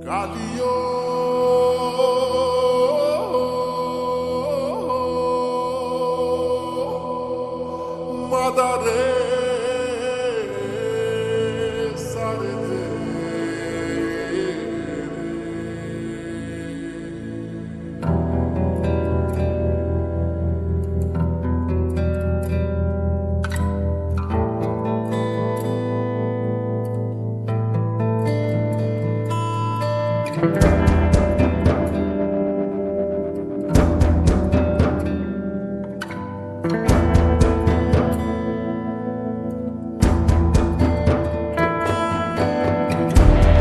কালিও মাদারে সারে দে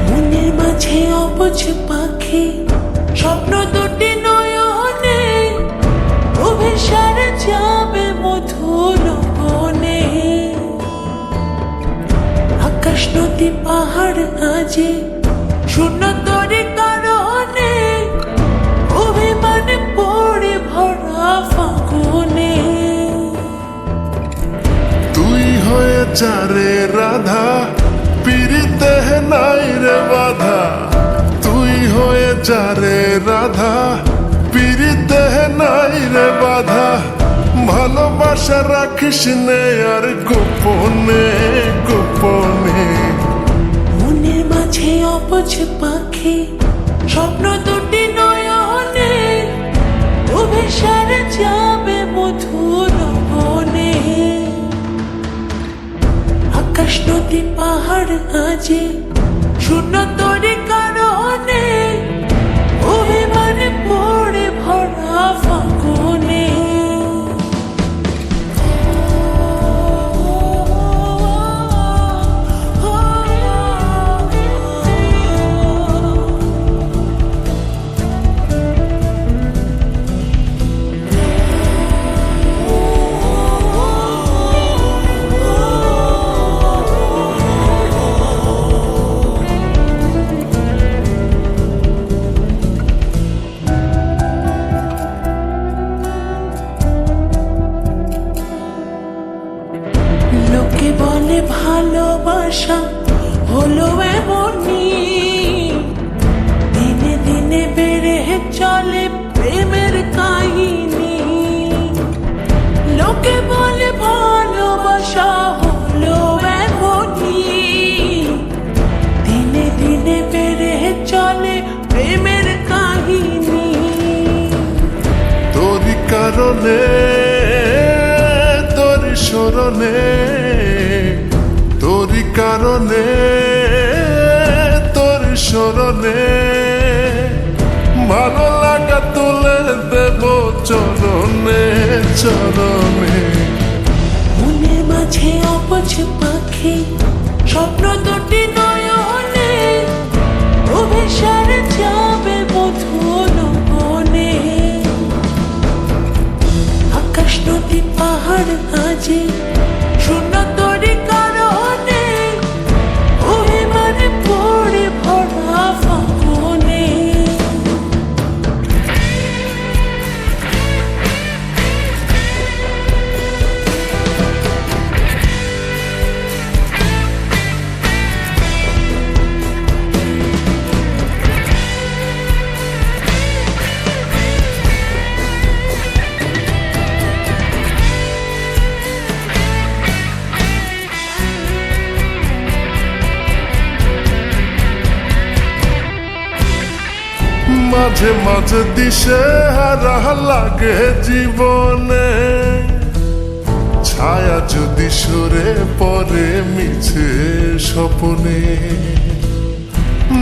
মনের মাঝে অবুঝ পাখি স্বপ্ন দুটি নয়নে অভিসারে যাবে মধুর বনে আকাশ নদী পাহাড় আজি শূন্য তরি কারণে অভিমানে পড়ে ভরা ফাগুনে তুই হয়ে চারে রাধা পিরিতে নাই রে বাধা তুই হয়ে চারে রাধা পিরিতে নাই রে বাধা ভালোবাসা রাখিস নে আর গোপনে গোপনে মনের মাঝে অবুঝ পাখি স্বপ্ন দুটি নয়নে অভিসারে যাবে মধুর বনে আকাশ নদী পাহাড় আজি শূন্য তরি কারণে অভিমানে পড়ে ভরা ফাগুনে লোকে বলে ভালোবাসা হলো এমনি দিনে দিনে বেড়ে চলে প্রেমের কাহিনী লোকে বলে ভালোবাসা হলো এমনি দিনে দিনে বেড়ে চলে প্রেমের কাহিনী তোরি কারণে তোরি স্মরণে তোরি কারণে তোর স্মরণে ভালো লাগা তুলে দেব চরণে চরণে মনের মাঝে অবুঝ পাখি স্বপ্ন দুটি নয়নে অভিসারে যাবে মধুর বনে আকাশ নদী পাহাড় আজি শূন্য তরি কারণে অভিমানে পড়ে ভরা ফাগুনে মাঝে মাঝে দিশে হারা লাগে জীবনে ছায়া যদি সরে পরে মিছে স্বপনে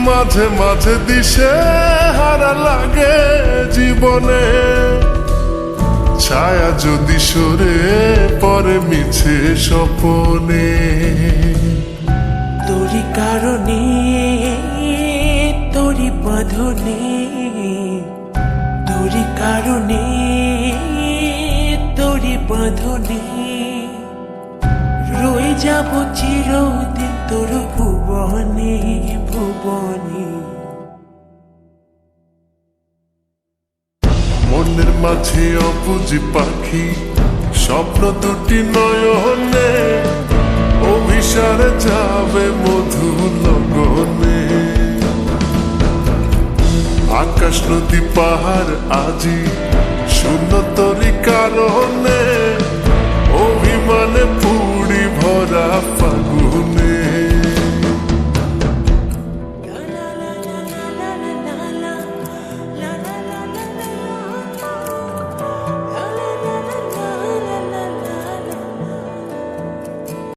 মাঝে মাঝে দিশে হারা লাগে জীবনে ছায়া যদি সরে পরে মিছে স্বপনে তোরি কারণে তোরি বাঁধনে তোরি কারণে তোরি বাঁধনে রয়ে যাব চিরদিন তোর ভুবনে ভুবনে মনের মাঝে অবুঝ পাখি স্বপ্ন দুটি নয়নে অভিসারে যাবে মধু লগনে আকাশ নদী পাহাড় আজি শূন্য